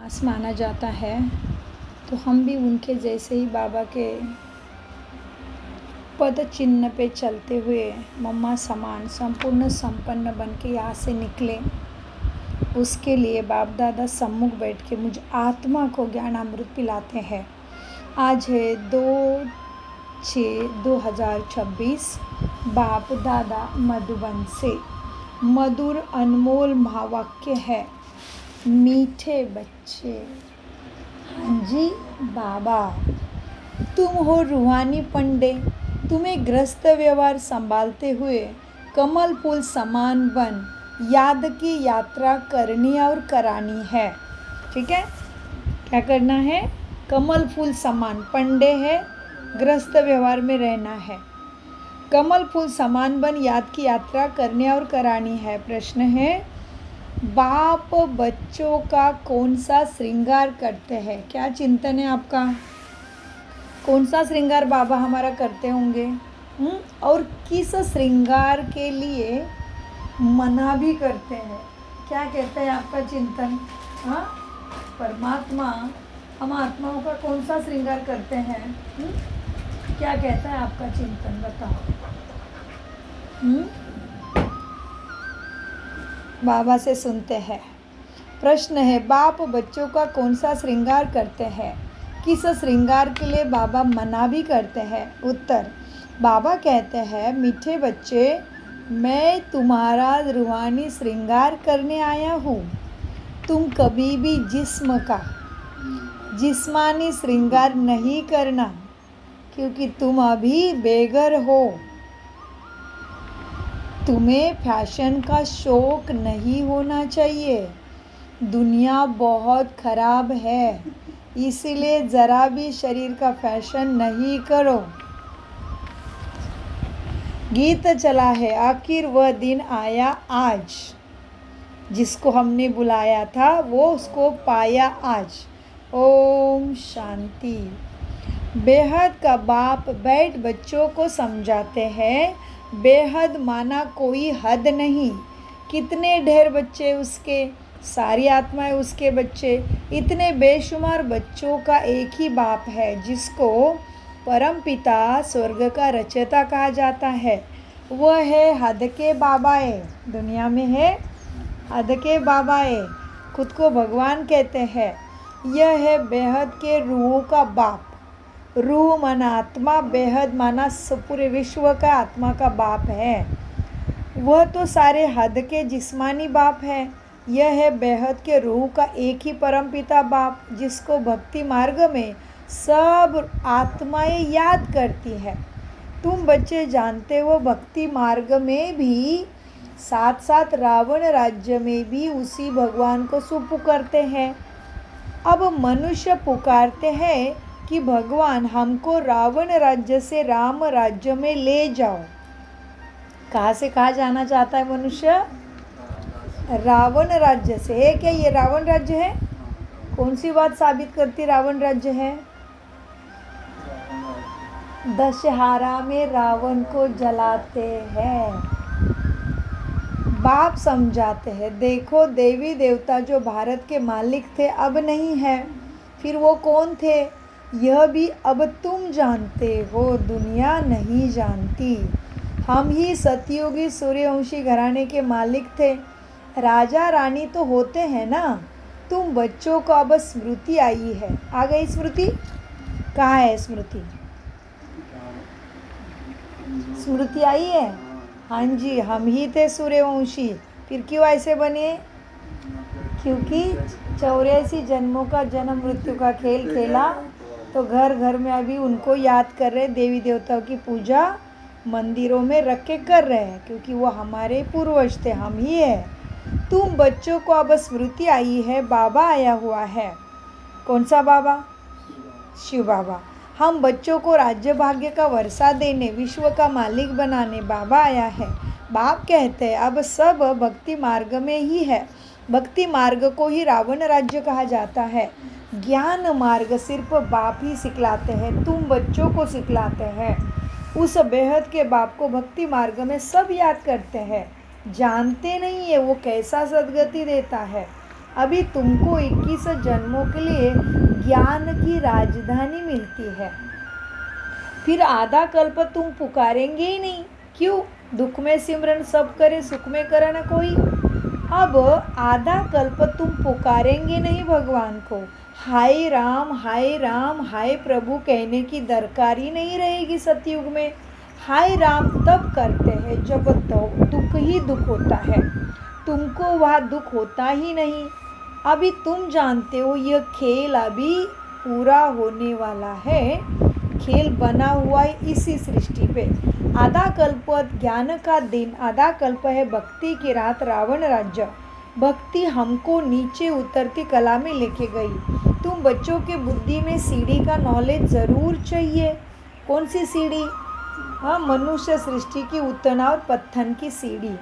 आस माना जाता है, तो हम भी उनके जैसे ही बाबा के पद चिन्ह पे चलते हुए मम्मा समान संपूर्ण संपन्न बन के यहाँ से निकले। उसके लिए बाप दादा सम्मुख बैठ के मुझ आत्मा को ज्ञान अमृत पिलाते हैं। आज है 2/6/2026। बाप दादा मधुबन से मधुर अनमोल महावाक्य है। मीठे बच्चे, हाँ जी बाबा, तुम हो रूहानी पंडे। तुम्हें ग्रस्त व्यवहार संभालते हुए कमल फूल समान बन याद की यात्रा करनी और करानी है। ठीक है, क्या करना है? कमल फूल समान, पंडे है, ग्रस्त व्यवहार में रहना है। कमल फूल समान बन याद की यात्रा करनी और करानी है। प्रश्न है, बाप बच्चों का कौन सा श्रृंगार करते हैं? क्या चिंतन है आपका? कौन सा श्रृंगार बाबा हमारा करते होंगे? और किस श्रृंगार के लिए मना भी करते हैं? क्या कहते हैं आपका चिंतन? हाँ, परमात्मा हम आत्माओं का कौन सा श्रृंगार करते हैं? क्या कहता है आपका चिंतन? बताओ। बाबा से सुनते हैं। प्रश्न है, बाप बच्चों का कौन सा श्रृंगार करते हैं? किस श्रृंगार के लिए बाबा मना भी करते हैं? उत्तर, बाबा कहते हैं, मीठे बच्चे, मैं तुम्हारा रूहानी श्रृंगार करने आया हूँ। तुम कभी भी जिस्म का जिस्मानी श्रृंगार नहीं करना, क्योंकि तुम अभी बेघर हो। तुम्हें फैशन का शौक नहीं होना चाहिए। दुनिया बहुत खराब है, इसलिए ज़रा भी शरीर का फैशन नहीं करो। गीत चला है, आखिर वह दिन आया आज, जिसको हमने बुलाया था वो उसको पाया आज। ओम शांति। बेहद का बाप बैठ बच्चों को समझाते हैं। बेहद माना कोई हद नहीं। कितने ढेर बच्चे उसके, सारी आत्माएं उसके बच्चे। इतने बेशुमार बच्चों का एक ही बाप है, जिसको परम पिता स्वर्ग का रचयिता कहा जाता है। वह है हद के बाबाए। दुनिया में है हद के बाबाए, खुद को भगवान कहते हैं। यह है बेहद के रूह का बाप। रूह माना आत्मा, बेहद माना पूरे विश्व का आत्मा का बाप है। वह तो सारे हद के जिस्मानी बाप है। यह है बेहद के रूह का एक ही परमपिता बाप, जिसको भक्ति मार्ग में सब आत्माएं याद करती है। तुम बच्चे जानते हो, भक्ति मार्ग में भी साथ साथ रावण राज्य में भी उसी भगवान को सुपुकारते हैं। अब मनुष्य पुकारते हैं कि भगवान हमको रावण राज्य से राम राज्य में ले जाओ। कहाँ से कहाँ जाना चाहता है मनुष्य? रावण राज्य से। है क्या ये रावण राज्य है? कौन सी बात साबित करती रावण राज्य है? दशहरा में रावण को जलाते हैं। बाप समझाते हैं, देखो देवी देवता जो भारत के मालिक थे अब नहीं है, फिर वो कौन थे यह भी अब तुम जानते हो, दुनिया नहीं जानती। हम ही सतयुगी सूर्यवंशी घराने के मालिक थे। राजा रानी तो होते हैं ना। तुम बच्चों को अब स्मृति आई है। आ गई स्मृति? कहाँ है स्मृति? स्मृति आई है? हाँ जी, हम ही थे सूर्यवंशी। फिर क्यों ऐसे बने? क्योंकि 84 जन्मों का जन्म मृत्यु का खेल खेला, तो घर घर में अभी उनको याद कर रहे, देवी देवताओं की पूजा मंदिरों में रख के कर रहे हैं, क्योंकि वो हमारे पूर्वज थे, हम ही है। तुम बच्चों को अब स्मृति आई है, बाबा आया हुआ है। कौन सा बाबा? शिव बाबा। हम बच्चों को राज्य भाग्य का वर्षा देने, विश्व का मालिक बनाने बाबा आया है। बाप कहते हैं, अब सब भक्ति मार्ग में ही है। भक्ति मार्ग को ही रावण राज्य कहा जाता है। ज्ञान मार्ग सिर्फ बाप ही सिखलाते हैं, तुम बच्चों को सिखलाते हैं। उस बेहद के बाप को भक्ति मार्ग में सब याद करते हैं, जानते नहीं है वो कैसा सद्गति देता है। अभी तुमको 21 जन्मों के लिए ज्ञान की राजधानी मिलती है। फिर आधा कल्प तुम पुकारेंगे ही नहीं। क्यों? दुख में सिमरन सब करे, सुख में करे न कोई। अब आधा कल्प तुम पुकारेंगे नहीं भगवान को। हाय राम हाय प्रभु कहने की दरकार ही नहीं रहेगी सतयुग में। हाय राम तब करते हैं जब दुख ही दुख होता है। तुमको वह दुख होता ही नहीं। अभी तुम जानते हो यह खेल अभी पूरा होने वाला है। खेल बना हुआ है इसी सृष्टि पे। आधा कल्प ज्ञान का दिन, आधा कल्प है भक्ति की रात, रावण राज्य। भक्ति हमको नीचे उतरती कला में लेके गई। तुम बच्चों के बुद्धि में सीढ़ी का नॉलेज ज़रूर चाहिए। कौन सी सीढ़ी? हाँ, मनुष्य सृष्टि की उत्तना और पत्थन की सीढ़ी,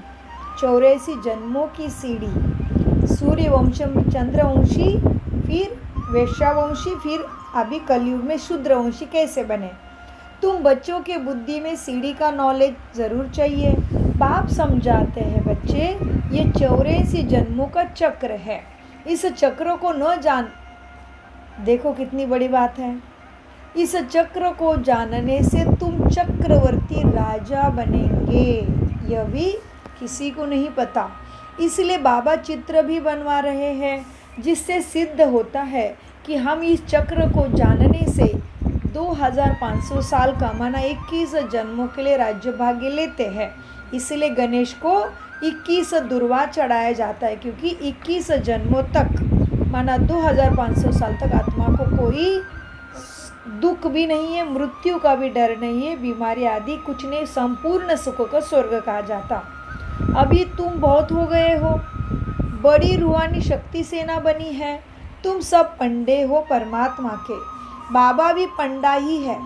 84 जन्मों की सीढ़ी। सूर्यवंश में चंद्रवंशी, फिर वैश्यवंशी, फिर अभी कलयुग में शूद्रवंशी कैसे बने। तुम बच्चों के बुद्धि में सीढ़ी का नॉलेज ज़रूर चाहिए। बाप समझाते हैं बच्चे, ये 84 जन्मों का चक्र है। इस चक्र को न जान, देखो कितनी बड़ी बात है। इस चक्र को जानने से तुम चक्रवर्ती राजा बनेंगे। यह भी किसी को नहीं पता। इसलिए बाबा चित्र भी बनवा रहे हैं, जिससे सिद्ध होता है कि हम इस चक्र को जानने से 2500 साल कमाना 21 जन्मों के लिए राज्य भाग्य लेते हैं। इसलिए गणेश को 21 दुर्वा चढ़ाया जाता है, क्योंकि 21 जन्मों तक माना 2500 साल तक आत्मा को कोई दुख भी नहीं है, मृत्यु का भी डर नहीं है, बीमारी आदि कुछ नहीं, संपूर्ण सुख को स्वर्ग कहा जाता। अभी तुम बहुत हो गए हो, बड़ी रूहानी शक्ति सेना बनी है। तुम सब पंडे हो परमात्मा के। बाबा भी पंडा ही है,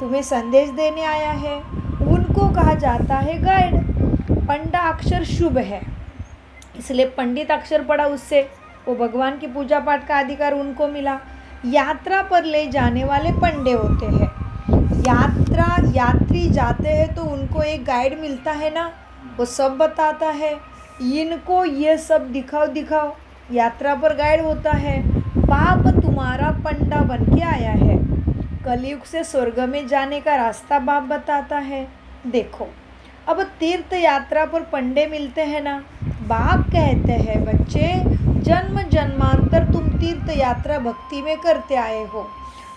तुम्हें संदेश देने आया है। उनको कहा जाता है गाइड। पंडा अक्षर शुभ है, इसलिए पंडित अक्षर पढ़ा, उससे वो भगवान की पूजा पाठ का अधिकार उनको मिला। यात्रा पर ले जाने वाले पंडे होते हैं। यात्री जाते हैं तो उनको एक गाइड मिलता है ना, वो सब बताता है। इनको ये सब दिखाओ, यात्रा पर गाइड होता है। बाप तुम्हारा पंडा बन के आया है। कलयुग से स्वर्ग में जाने का रास्ता बाप बताता है। देखो, अब तीर्थ यात्रा पर पंडे मिलते हैं ना, बाप कहते हैं बच्चे, जन्म जन्मांतर तुम तीर्थ यात्रा भक्ति में करते आए हो।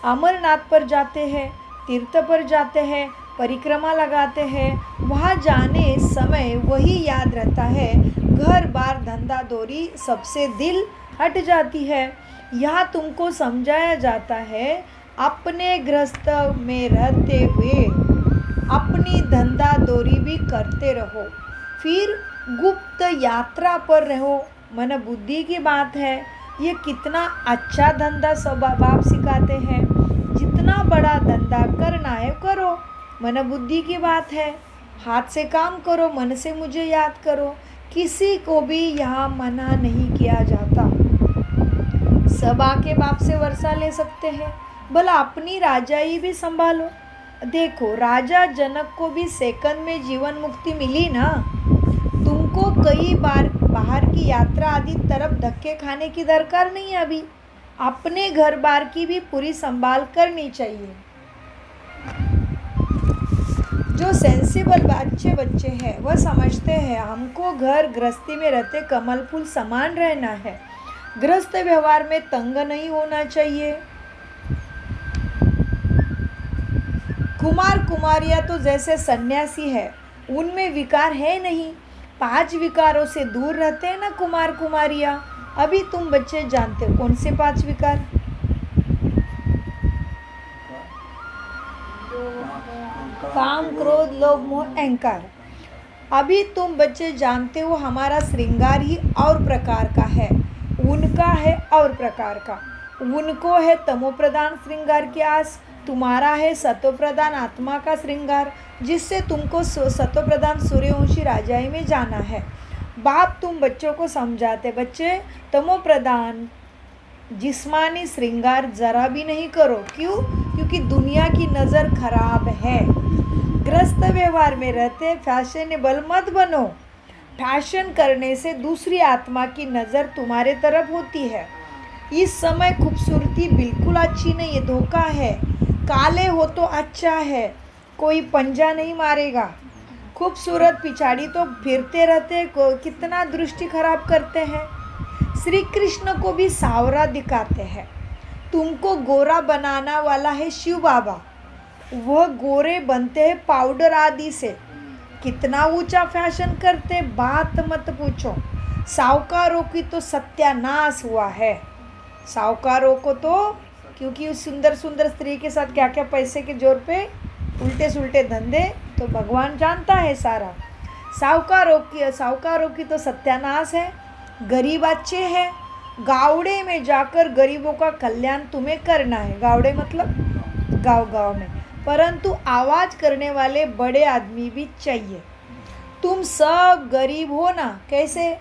अमरनाथ पर जाते हैं, तीर्थ पर जाते हैं, परिक्रमा लगाते हैं। वहाँ जाने समय वही याद रहता है, घर बार धंधा दौरी सबसे दिल हट जाती है। यहाँ तुमको समझाया जाता है, अपने गृहस्थ में रहते हुए अपनी धंधा दौरी भी करते रहो, फिर गुप्त यात्रा पर रहो। मन बुद्धि की बात है। ये कितना अच्छा धंधा सब बाप सिखाते हैं। जितना बड़ा धंधा करना है करो, मन बुद्धि की बात है। हाथ से काम करो, मन से मुझे याद करो। किसी को भी यहाँ मना नहीं किया जाता। सब आके बाप से वर्षा ले सकते हैं। भला अपनी राजाई भी संभालो। देखो, राजा जनक को भी सेकंड में जीवन मुक्ति मिली ना। तुमको कई बार बाहर की यात्रा आदि तरफ धक्के खाने की दरकार नहीं है। अभी अपने घर बार की भी पूरी संभाल करनी चाहिए। जो सेंसिबल अच्छे बच्चे हैं वह समझते हैं हमको घर गृहस्थी में रहते कमल फूल समान रहना है। गृहस्थ व्यवहार में तंग नहीं होना चाहिए। कुमार कुमारियाँ तो जैसे सन्यासी है, उनमें विकार है नहीं। 5 विकारों से दूर रहते हैं ना कुमार कुमारियाँ। अभी तुम बच्चे जानते हो कौन से 5 विकार? काम, क्रोध, लोभ, मोह, अहंकार। अभी तुम बच्चे जानते हो हमारा श्रृंगार ही और प्रकार का है, उनका है और प्रकार का। उनको है तमोप्रधान श्रृंगार की आस, तुम्हारा है सतोप्रधान आत्मा का श्रृंगार, जिससे तुमको सतोप्रधान सूर्यवंशी राजाई में जाना है। बाप तुम बच्चों को समझाते, बच्चे तमोप्रधान जिस्मानी श्रृंगार जरा भी नहीं करो। क्यों? क्योंकि दुनिया की नज़र खराब है। ग्रस्त व्यवहार में रहते फैशनेबल मत बनो। फैशन करने से दूसरी आत्मा की नज़र तुम्हारे तरफ होती है। इस समय खूबसूरती बिल्कुल अच्छी नहीं है, धोखा है। काले हो तो अच्छा है, कोई पंजा नहीं मारेगा। खूबसूरत पिछाड़ी तो फिरते रहते, कितना दृष्टि खराब करते हैं। श्री कृष्ण को भी सावरा दिखाते हैं। तुमको गोरा बनाना वाला है शिव बाबा, वह गोरे बनते हैं पाउडर आदि से। कितना ऊंचा फैशन करते, बात मत पूछो। साहूकारों की तो सत्यानाश हुआ है। साहूकारों को तो, क्योंकि उस सुंदर सुंदर स्त्री के साथ क्या क्या पैसे के जोर पे उल्टे सुल्टे धंधे, तो भगवान जानता है सारा। साहूकारों की तो सत्यानाश है। गरीब अच्छे हैं, गावड़े में जाकर गरीबों का कल्याण तुम्हें करना है। गावड़े मतलब गांव गांव में, परंतु आवाज़ करने वाले बड़े आदमी भी चाहिए। तुम सब गरीब हो ना, कैसे?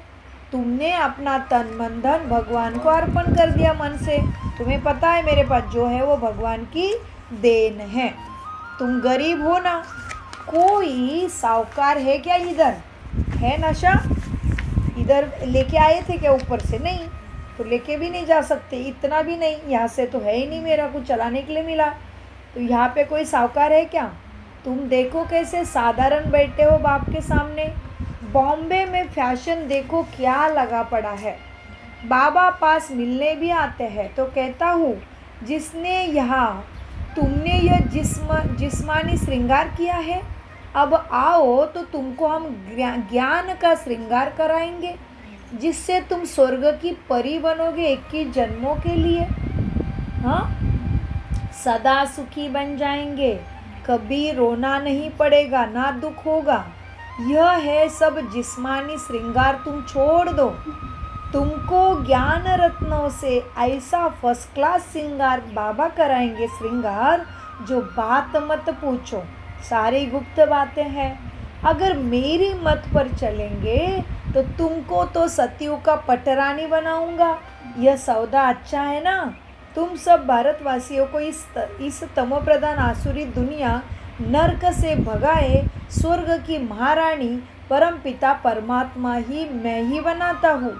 तुमने अपना तन मन धन भगवान को अर्पण कर दिया मन से। तुम्हें पता है मेरे पास जो है वो भगवान की देन है। तुम गरीब हो ना। कोई साहूकार है क्या इधर? है नशा? इधर लेके आए थे क्या ऊपर से? नहीं, तो लेके भी नहीं जा सकते, इतना भी नहीं, यहाँ से तो है ही नहीं, मेरा कुछ चलाने के लिए मिला। तो यहाँ पे कोई साहूकार है क्या? तुम देखो कैसे साधारण बैठे हो बाप के सामने। बॉम्बे में फैशन देखो क्या लगा पड़ा है। बाबा पास मिलने भी आते हैं तो कहता हूँ, जिसने यहाँ तुमने यह जिस्मानी श्रृंगार किया है, अब आओ तो तुमको हम ज्ञान का श्रृंगार कराएंगे, जिससे तुम स्वर्ग की परी बनोगे 21 जन्मों के लिए। हाँ, सदा सुखी बन जाएंगे, कभी रोना नहीं पड़ेगा, ना दुख होगा। यह है सब जिस्मानी श्रृंगार, तुम छोड़ दो। तुमको ज्ञान रत्नों से ऐसा फर्स्ट क्लास श्रृंगार बाबा कराएंगे, श्रृंगार जो बात मत पूछो, सारी गुप्त बातें हैं। अगर मेरी मत पर चलेंगे तो तुमको तो सतियों का पटरानी बनाऊंगा। यह सौदा अच्छा है ना? तुम सब भारतवासियों को इस तमोप्रधान आसुरी दुनिया नरक से भगाए स्वर्ग की महारानी परमपिता परमात्मा ही मैं ही बनाता हूँ।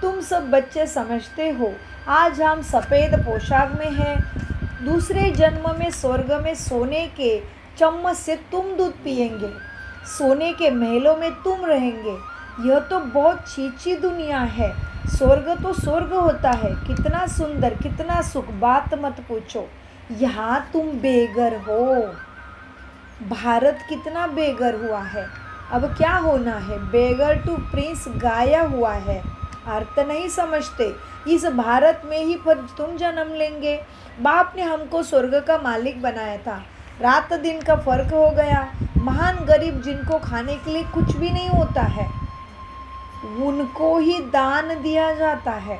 तुम सब बच्चे समझते हो, आज हम सफ़ेद पोशाक में हैं, दूसरे जन्म में स्वर्ग में सोने के चम्मच से तुम दूध पिएंगे, सोने के महलों में तुम रहेंगे। यह तो बहुत छीछी दुनिया है। स्वर्ग तो स्वर्ग होता है, कितना सुंदर, कितना सुख, बात मत पूछो। यहाँ तुम बेघर हो। भारत कितना बेघर हुआ है, अब क्या होना है? बेगर टू प्रिंस गाया हुआ है, अर्थ नहीं समझते। इस भारत में ही फिर तुम जन्म लेंगे। बाप ने हमको स्वर्ग का मालिक बनाया था, रात दिन का फर्क हो गया। महान गरीब जिनको खाने के लिए कुछ भी नहीं होता है, उनको ही दान दिया जाता है।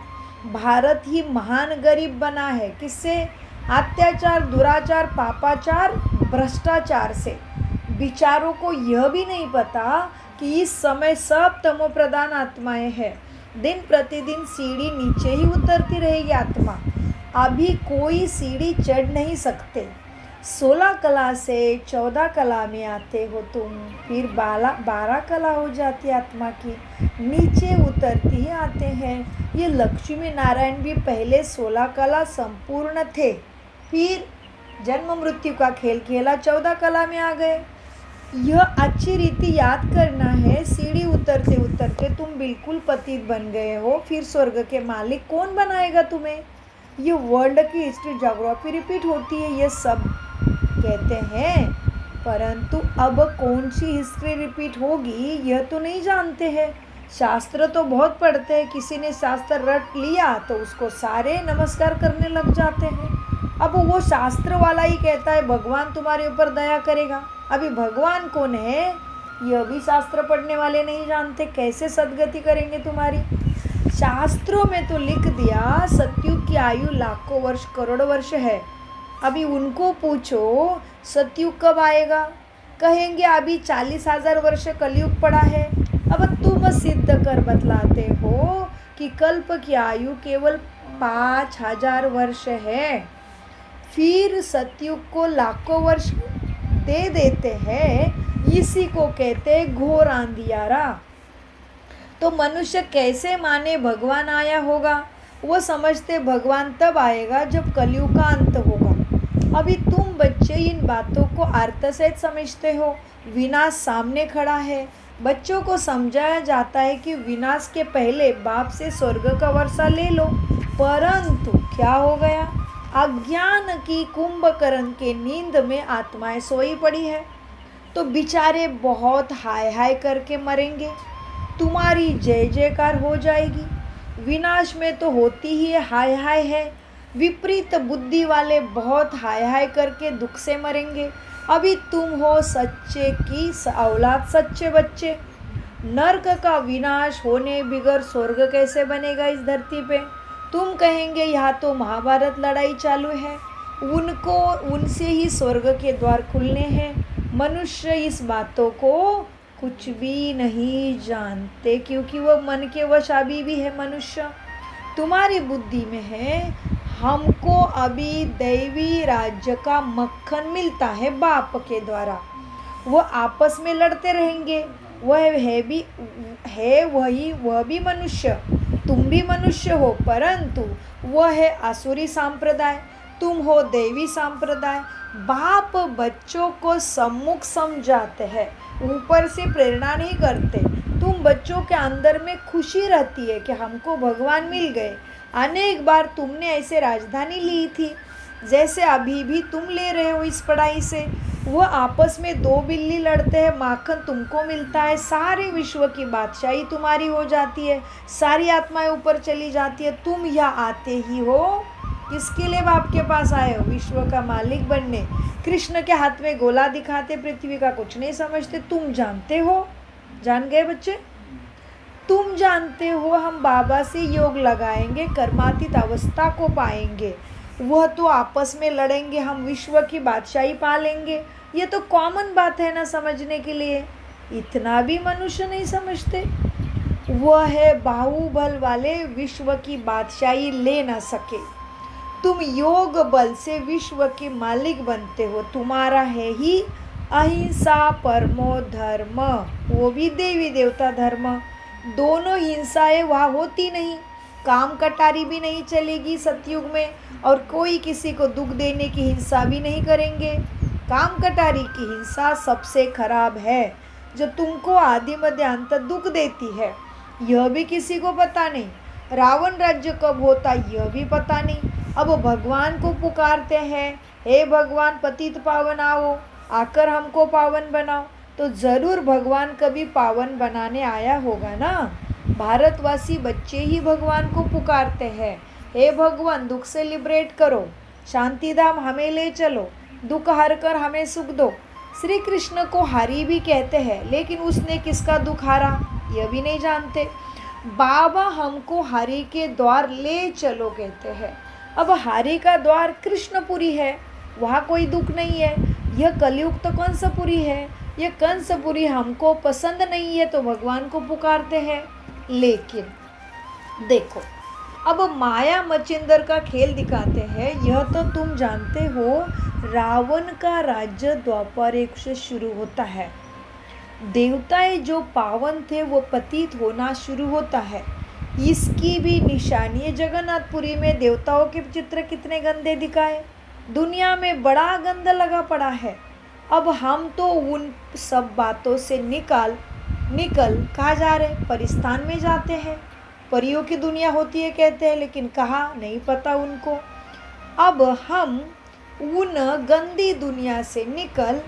भारत ही महान गरीब बना है, किससे? अत्याचार, दुराचार, पापाचार, भ्रष्टाचार से। विचारों को यह भी नहीं पता कि इस समय सब तमोप्रधान आत्माएं हैं। दिन प्रतिदिन सीढ़ी नीचे ही उतरती रहेगी आत्मा। अभी कोई सीढ़ी चढ़ नहीं सकते। 16 कला से 14 कला में आते हो तुम, फिर 12 कला हो जाती आत्मा की, नीचे उतरती ही आते हैं। ये लक्ष्मी नारायण भी पहले 16 कला संपूर्ण थे, फिर जन्म मृत्यु का खेल खेला, 14 कला में आ गए। यह अच्छी रीति याद करना है। सीढ़ी उतरते उतरते तुम बिल्कुल पतित बन गए हो, फिर स्वर्ग के मालिक कौन बनाएगा तुम्हें? ये वर्ल्ड की हिस्ट्री, ज्योग्राफी रिपीट होती है, ये सब कहते हैं, परंतु अब कौन सी हिस्ट्री रिपीट होगी यह तो नहीं जानते हैं। शास्त्र तो बहुत पढ़ते हैं, किसी ने शास्त्र रट लिया तो उसको सारे नमस्कार करने लग जाते हैं। अब वो शास्त्र वाला ही कहता है भगवान तुम्हारे ऊपर दया करेगा। अभी भगवान कौन है यह भी शास्त्र पढ़ने वाले नहीं जानते, कैसे सदगति करेंगे तुम्हारी? शास्त्रों में तो लिख दिया सतयुग की आयु लाखों वर्ष, करोड़ों वर्ष है। अभी उनको पूछो सतयुग कब आएगा, कहेंगे अभी 40,000 वर्ष कलयुग पड़ा है। अब तुम सिद्ध कर बतलाते हो कि कल्प की आयु केवल 5,000 वर्ष है, फिर सतयुग को लाखों वर्ष दे देते हैं। इसी को कहते हैं घोर अंधियारा। तो मनुष्य कैसे माने भगवान आया होगा? वो समझते भगवान तब आएगा जब कलयुग का अंत होगा। अभी तुम बच्चे इन बातों को अर्थ सहित समझते हो। विनाश सामने खड़ा है। बच्चों को समझाया जाता है कि विनाश के पहले बाप से स्वर्ग का वर्षा ले लो, परंतु क्या हो गया? अज्ञान की कुंभकर्ण के नींद में आत्माएं सोई पड़ी है, तो बेचारे बहुत हाय हाय करके मरेंगे। तुम्हारी जय जयकार हो जाएगी। विनाश में तो होती ही हाय हाय है। विपरीत बुद्धि वाले बहुत हाय हाय करके दुख से मरेंगे। अभी तुम हो सच्चे की औलाद, सच्चे बच्चे। नर्क का विनाश होने बिगर स्वर्ग कैसे बनेगा इस धरती पे? तुम कहेंगे यहाँ तो महाभारत लड़ाई चालू है, उनसे ही स्वर्ग के द्वार खुलने हैं। मनुष्य इस बातों को कुछ भी नहीं जानते, क्योंकि वह मन के वश अभी भी है मनुष्य। तुम्हारी बुद्धि में है हमको अभी दैवी राज्य का मक्खन मिलता है बाप के द्वारा। वह आपस में लड़ते रहेंगे। वह भी मनुष्य, तुम भी मनुष्य हो, परंतु वह है आसुरी संप्रदाय, तुम हो देवी संप्रदाय। बाप बच्चों को सम्मुख समझाते हैं, ऊपर से प्रेरणा नहीं करते। तुम बच्चों के अंदर में खुशी रहती है कि हमको भगवान मिल गए। अनेक बार तुमने ऐसे राजधानी ली थी, जैसे अभी भी तुम ले रहे हो इस पढ़ाई से। वो आपस में दो बिल्ली लड़ते हैं, माखन तुमको मिलता है, सारे विश्व की बादशाही तुम्हारी हो जाती है, सारी आत्माएं ऊपर चली जाती है। तुम यहाँ आते ही हो किसके लिए बाप के पास आए हो? विश्व का मालिक बनने। कृष्ण के हाथ में गोला दिखाते, पृथ्वी का कुछ नहीं समझते। तुम जानते हो, जान गए बच्चे? तुम जानते हो हम बाबा से योग लगाएंगे, कर्मातीत अवस्था को पाएंगे। वह तो आपस में लड़ेंगे, हम विश्व की बादशाही पा लेंगे। ये तो कॉमन बात है ना समझने के लिए। इतना भी मनुष्य नहीं समझते। वह है बाहुबल वाले विश्व की बादशाही ले ना सके। तुम योग बल से विश्व के मालिक बनते हो। तुम्हारा है ही अहिंसा परमो धर्म, वो भी देवी देवता धर्म। दोनों हिंसाएं वहाँ होती नहीं। काम कटारी भी नहीं चलेगी सतयुग में, और कोई किसी को दुख देने की हिंसा भी नहीं करेंगे। काम कटारी की हिंसा सबसे खराब है, जो तुमको आदि मध्य अंत दुख देती है। यह भी किसी को पता नहीं। रावण राज्य कब होता यह भी पता नहीं। अब भगवान को पुकारते हैं, हे भगवान पतित पावन आओ, आकर हमको पावन बनाओ। तो ज़रूर भगवान कभी पावन बनाने आया होगा ना। भारतवासी बच्चे ही भगवान को पुकारते हैं, हे भगवान दुख से लिबरेट करो, शांति धाम हमें ले चलो, दुख हर कर हमें सुख दो। श्री कृष्ण को हरि भी कहते हैं, लेकिन उसने किसका दुख हारा यह भी नहीं जानते। बाबा हमको हरि के द्वार ले चलो कहते हैं। अब हरि का द्वार कृष्णपुरी है, वहाँ कोई दुख नहीं है। यह कलयुग तो कंसपुरी है, यह कंसपुरी हमको पसंद नहीं है, तो भगवान को पुकारते हैं। लेकिन देखो, अब माया मचिंदर का खेल दिखाते हैं। यह तो तुम जानते हो, रावण का राज्य द्वापर युग से शुरू होता है। देवताएं जो पावन थे वो पतित होना शुरू होता है। इसकी भी निशानी है। जगन्नाथपुरी में देवताओं के चित्र कितने गंदे दिखाए, दुनिया में बड़ा गंदा लगा पड़ा है। अब हम तो उन सब बातों से निकल कहाँ जा रहे? परिस्थान में जाते हैं। परियों की दुनिया होती है कहते हैं, लेकिन कहाँ नहीं पता उनको। अब हम उन गंदी दुनिया से निकल,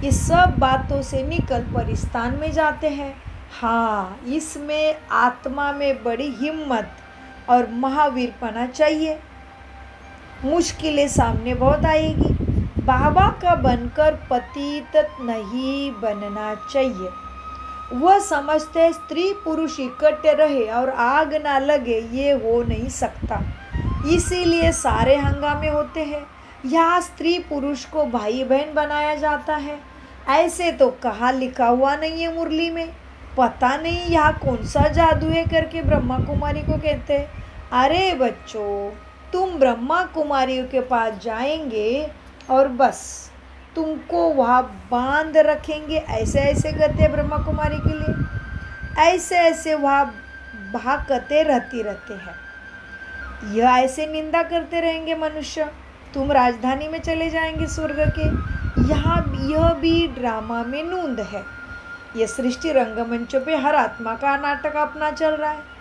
इस सब बातों से निकल परिस्थान में जाते हैं। हाँ, इसमें आत्मा में बड़ी हिम्मत और महावीरपना चाहिए। मुश्किलें सामने बहुत आएगी। बाबा का बनकर पतित नहीं बनना चाहिए। वह समझते स्त्री पुरुष इकट्ठे रहे और आग ना लगे, ये हो नहीं सकता। इसीलिए सारे हंगामे होते हैं। यहाँ स्त्री पुरुष को भाई बहन बनाया जाता है। ऐसे तो कहाँ लिखा हुआ नहीं है मुरली में। पता नहीं यहाँ कौन सा जादू है करके ब्रह्मा कुमारी को कहते हैं। अरे बच्चों, तुम ब्रह्मा कुमारियों के पास जाएंगे और बस तुमको वहाँ बांध रखेंगे। ऐसे ऐसे करते हैं ब्रह्मा कुमारी के लिए, ऐसे ऐसे वहाँ भागते रहते हैं। यह ऐसे निंदा करते रहेंगे मनुष्य, तुम राजधानी में चले जाएंगे स्वर्ग के। यहाँ यह भी ड्रामा में नूंद है। यह सृष्टि रंगमंचों पे हर आत्मा का नाटक अपना चल रहा है।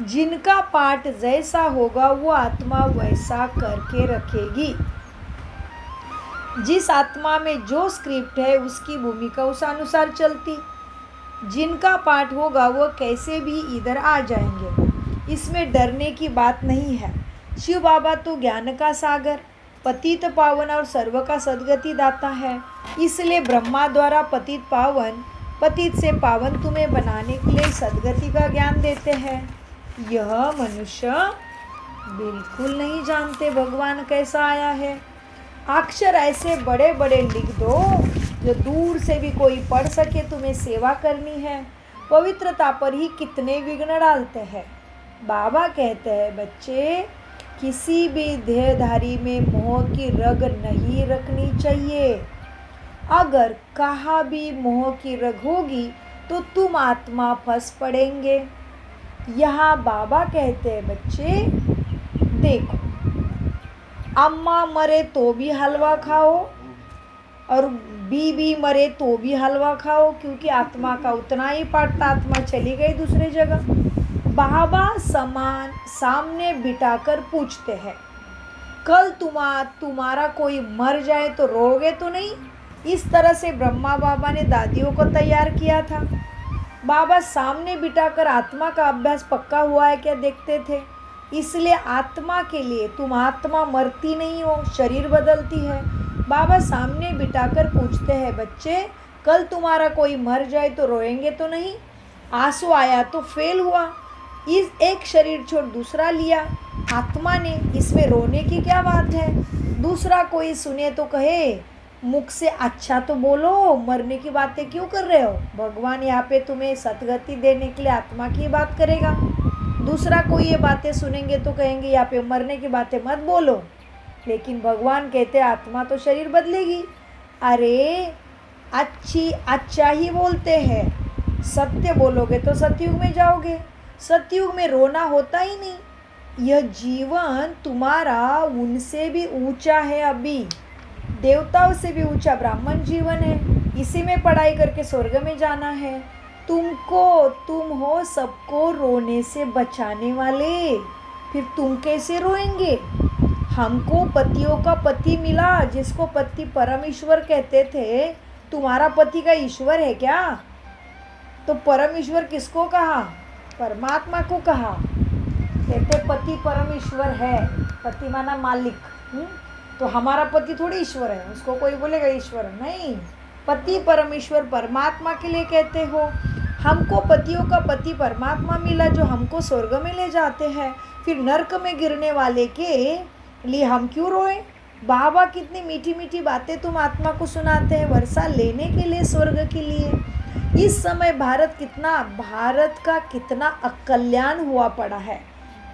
जिनका पाठ जैसा होगा वो आत्मा वैसा करके रखेगी। जिस आत्मा में जो स्क्रिप्ट है उसकी भूमिका उस अनुसार चलती। जिनका पाठ होगा वो कैसे भी इधर आ जाएंगे, इसमें डरने की बात नहीं है। शिव बाबा तो ज्ञान का सागर, पतित पावन और सर्व का सद्गति दाता है। इसलिए ब्रह्मा द्वारा पतित पावन, पतित से पावन तुम्हें बनाने के लिए सद्गति का ज्ञान देते हैं। यह मनुष्य बिल्कुल नहीं जानते भगवान कैसा आया है। अक्षर ऐसे बड़े बड़े लिख दो जो दूर से भी कोई पढ़ सके, तुम्हें सेवा करनी है। पवित्रता पर ही कितने विघ्न डालते हैं। बाबा कहते हैं, बच्चे किसी भी देहधारी में मोह की रग नहीं रखनी चाहिए। अगर कहाँ भी मोह की रग होगी तो तुम आत्मा फंस पड़ेंगे। यहाँ बाबा कहते हैं, बच्चे देखो, अम्मा मरे तो भी हलवा खाओ और बीबी मरे तो भी हलवा खाओ, क्योंकि आत्मा का उतना ही पड़ता, आत्मा चली गई दूसरी जगह। बाबा समान सामने बिठाकर पूछते हैं, कल तुम्हारा कोई मर जाए तो रोगे तो नहीं? इस तरह से ब्रह्मा बाबा ने दादियों को तैयार किया था। बाबा सामने बिठाकर आत्मा का अभ्यास पक्का हुआ है क्या देखते थे। इसलिए आत्मा के लिए तुम आत्मा मरती नहीं हो, शरीर बदलती है। बाबा सामने बिठाकर पूछते हैं, बच्चे कल तुम्हारा कोई मर जाए तो रोएंगे तो नहीं? आंसू आया तो फेल हुआ, इस एक शरीर छोड़ दूसरा लिया आत्मा ने, इसमें रोने की क्या बात है? दूसरा कोई सुने तो कहे, मुख से अच्छा तो बोलो, मरने की बातें क्यों कर रहे हो? भगवान यहाँ पे तुम्हें सतगति देने के लिए आत्मा की बात करेगा। दूसरा कोई ये बातें सुनेंगे तो कहेंगे यहाँ पे मरने की बातें मत बोलो, लेकिन भगवान कहते आत्मा तो शरीर बदलेगी। अरे अच्छा ही बोलते हैं, सत्य बोलोगे तो सतयुग में जाओगे। सतयुग में रोना होता ही नहीं। यह जीवन तुम्हारा उनसे भी ऊंचा है, अभी देवताओं से भी ऊंचा ब्राह्मण जीवन है। इसी में पढ़ाई करके स्वर्ग में जाना है। तुम हो सबको रोने से बचाने वाले, फिर तुम कैसे रोएंगे? हमको पतियों का पति मिला, जिसको पति परम ईश्वर कहते थे। तुम्हारा पति का ईश्वर है क्या? तो परम ईश्वर किसको कहा? परमात्मा को कहा। कहते पति परम ईश्वर है, पति माना मालिक। तो हमारा पति थोड़ी ईश्वर है, उसको कोई बोलेगा ईश्वर नहीं। पति परमेश्वर परमात्मा के लिए कहते हो। हमको पतियों का पति परमात्मा मिला, जो हमको स्वर्ग में ले जाते हैं। फिर नरक में गिरने वाले के लिए हम क्यों रोए? बाबा कितनी मीठी मीठी बातें तुम आत्मा को सुनाते हैं, वर्षा लेने के लिए, स्वर्ग के लिए। इस समय भारत का कितना अकल्याण हुआ पड़ा है।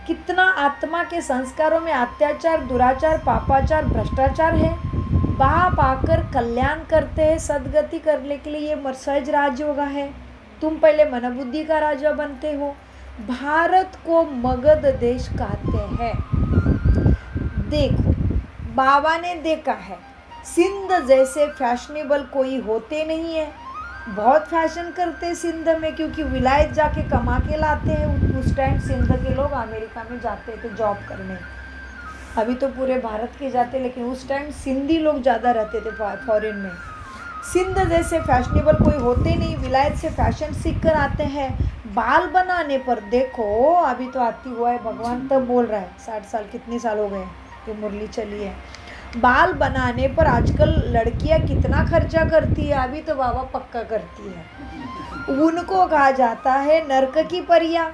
कितना आत्मा के संस्कारों में अत्याचार, दुराचार, पापाचार, भ्रष्टाचार है। बाप आकर कल्याण करते हैं, सद्गति करने के लिए ये सहज राजयोग है। तुम पहले मन बुद्धि का राजा बनते हो। भारत को मगध देश कहते हैं। देखो, बाबा ने देखा है, सिंध जैसे फैशनेबल कोई होते नहीं है। बहुत फैशन करते सिंध में, क्योंकि विलायत जाके कमा के लाते हैं। उस टाइम सिंध के लोग अमेरिका में जाते थे जॉब करने। अभी तो पूरे भारत के जाते, लेकिन उस टाइम सिंधी लोग ज़्यादा रहते थे फॉरेन में। सिंध जैसे फैशनेबल कोई होते नहीं, विलायत से फैशन सीख कर आते हैं। बाल बनाने पर देखो, अभी तो आती हुआ है, भगवान तब बोल रहा है, 60 साल कितने साल हो गए ये मुरली चली है। बाल बनाने पर आजकल लड़कियां कितना खर्चा करती है, अभी तो बाबा पक्का करती है। उनको कहा जाता है नरक की परियां।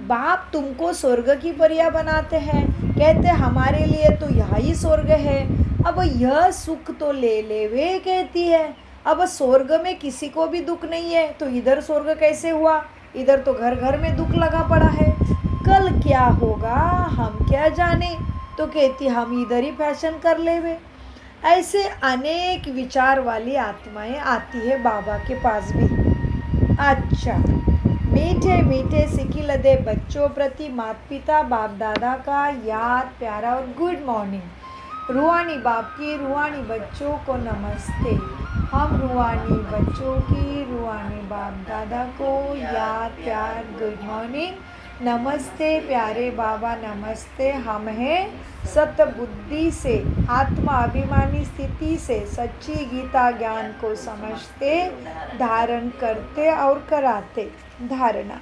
बाप तुमको स्वर्ग की परियां बनाते हैं, कहते हमारे लिए तो यही स्वर्ग है। अब यह सुख तो ले वे कहती है। अब स्वर्ग में किसी को भी दुख नहीं है, तो इधर स्वर्ग कैसे हुआ? इधर तो घर घर में दुख लगा पड़ा है। कल क्या होगा हम क्या जाने, तो कहती हम इधर ही फैशन कर लेवे। ऐसे अनेक विचार वाली आत्माएं आती है बाबा के पास भी। अच्छा, मीठे मीठे सिकिलदे बच्चों प्रति माता पिता बाप दादा का याद प्यारा और गुड मॉर्निंग। रूहानी बाप की रूहानी बच्चों को नमस्ते। हम रूहानी बच्चों की रूहानी बाप दादा को याद प्यार गुड मॉर्निंग। नमस्ते प्यारे बाबा नमस्ते। हम हैं सत्य बुद्धि से आत्मा अभिमानी स्थिति से सच्ची गीता ज्ञान को समझते धारण करते और कराते। धारणा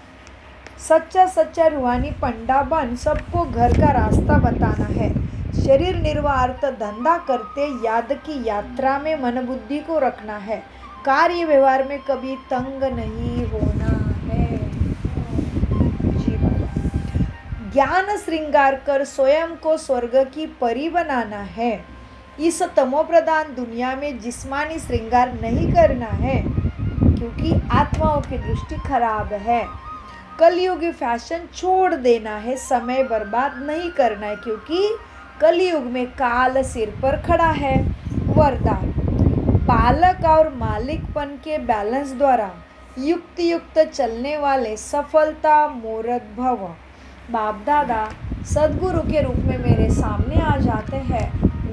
सच्चा सच्चा रूहानी पंडा बन सबको घर का रास्ता बताना है। शरीर निर्वाह अर्थ धंधा करते याद की यात्रा में मन बुद्धि को रखना है। कार्य व्यवहार में कभी तंग नहीं होना है। जी बाबा। ज्ञान श्रृंगार कर स्वयं को स्वर्ग की परी बनाना है। इस तमो प्रधान दुनिया में जिस्मानी श्रृंगार नहीं करना है क्योंकि आत्माओं की दृष्टि खराब है। कलयुगी फैशन छोड़ देना है। समय बर्बाद नहीं करना है क्योंकि कलयुग में काल सिर पर खड़ा है। वरदान बालक और मालिकपन के बैलेंस द्वारा युक्त युक्त चलने वाले सफलता मूर्त भव। बाप दादा सदगुरु के रूप में मेरे सामने आ जाते हैं,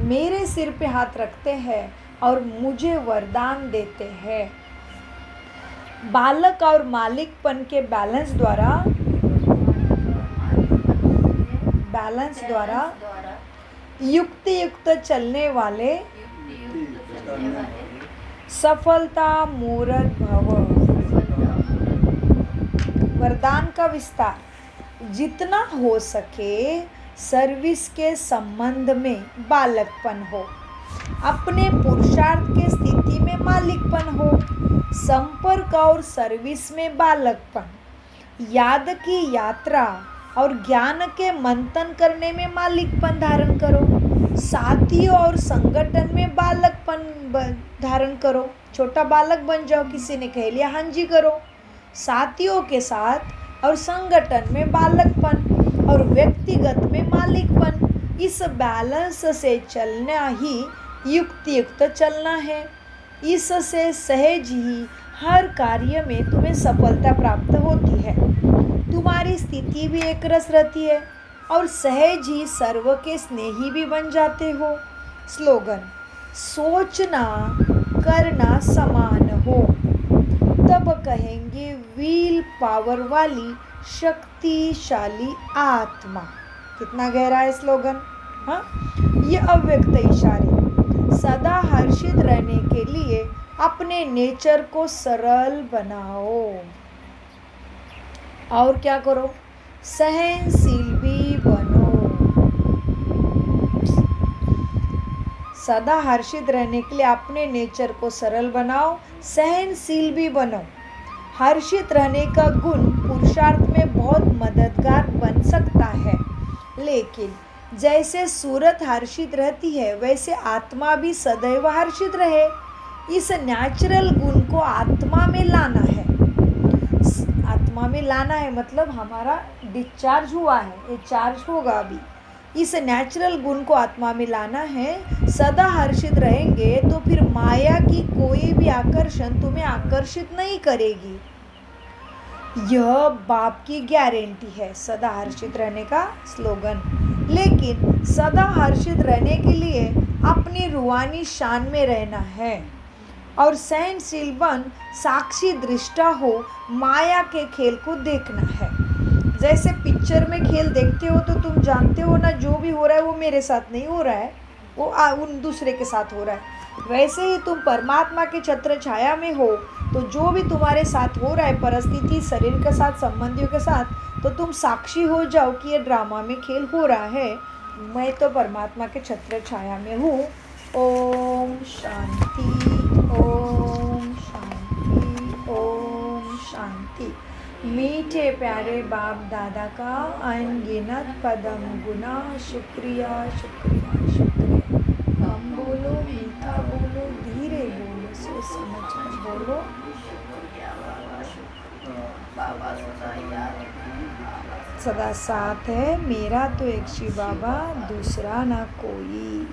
मेरे सिर पे हाथ रखते हैं और मुझे वरदान देते हैं। बालक और मालिकपन के बैलेंस द्वारा युक्त युक्त चलने वाले सफलता मूर्त भव। वरदान का विस्तार जितना हो सके सर्विस के संबंध में बालकपन हो, अपने पुरुषार्थ के स्थिति में मालिकपन हो, संपर्क और सर्विस में बालकपन, याद की यात्रा और ज्ञान के मंथन करने में मालिकपन धारण करो। साथियों और संगठन में बालकपन धारण करो। छोटा बालक बन जाओ, किसी ने कह लिया हाँ जी करो। साथियों के साथ और संगठन में बालकपन और व्यक्तिगत में मालिकपन। इस बैलेंस से चलना ही युक्त चलना है। इससे सहज ही हर कार्य में तुम्हें सफलता प्राप्त होती है। तुम्हारी स्थिति भी एक रस रहती है और सहज ही सर्व के स्नेही भी बन जाते हो। स्लोगन सोचना करना समान हो तब कहेंगे व्हील पावर वाली शक्तिशाली आत्मा। कितना गहरा है स्लोगन। हाँ, ये अव्यक्त इशारे सदा हर्षित रहने के लिए अपने नेचर को सरल बनाओ और क्या करो, सहनशील भी बनो। सदा हर्षित रहने के लिए अपने नेचर को सरल बनाओ, सहनशील भी बनो। हर्षित रहने का गुण पुरुषार्थ में बहुत मददगार बन सकता है, लेकिन जैसे सूरत हर्षित रहती है वैसे आत्मा भी सदैव हर्षित रहे। इस नेचुरल गुण को आत्मा में लाना है। आत्मा में लाना है मतलब हमारा डिस्चार्ज हुआ है, ये चार्ज होगा अभी। इस नेचुरल गुण को आत्मा में लाना है। सदा हर्षित रहेंगे तो फिर माया की कोई भी आकर्षण तुम्हें आकर्षित नहीं करेगी। यह बाप की गारंटी है सदा हर्षित रहने का स्लोगन। लेकिन सदा हर्षित रहने के लिए अपनी रूहानी शान में रहना है और सहनशील बन साक्षी दृष्टा हो माया के खेल को देखना है। जैसे पिक्चर में खेल देखते हो तो तुम जानते हो ना, जो भी हो रहा है वो मेरे साथ नहीं हो रहा है, वो उन दूसरे के साथ हो रहा है। वैसे ही तुम परमात्मा के छत्र छाया में हो तो जो भी तुम्हारे साथ हो रहा है परिस्थिति, शरीर के साथ, संबंधियों के साथ, तो तुम साक्षी हो जाओ कि ये ड्रामा में खेल हो रहा है। मैं तो परमात्मा के छत्र छाया में हूँ। ओम शांति, ओम शांति, ओम शांति। मीठे प्यारे बाप दादा का अनगिनत पदम गुना शुक्रिया शुक्रिया शुक्रिया। कम बोलो, मीठा बोलो, धीरे बोलो, सोच समझ कर बोलो। सदा साथ है मेरा तो एक शिव बाबा, दूसरा ना कोई।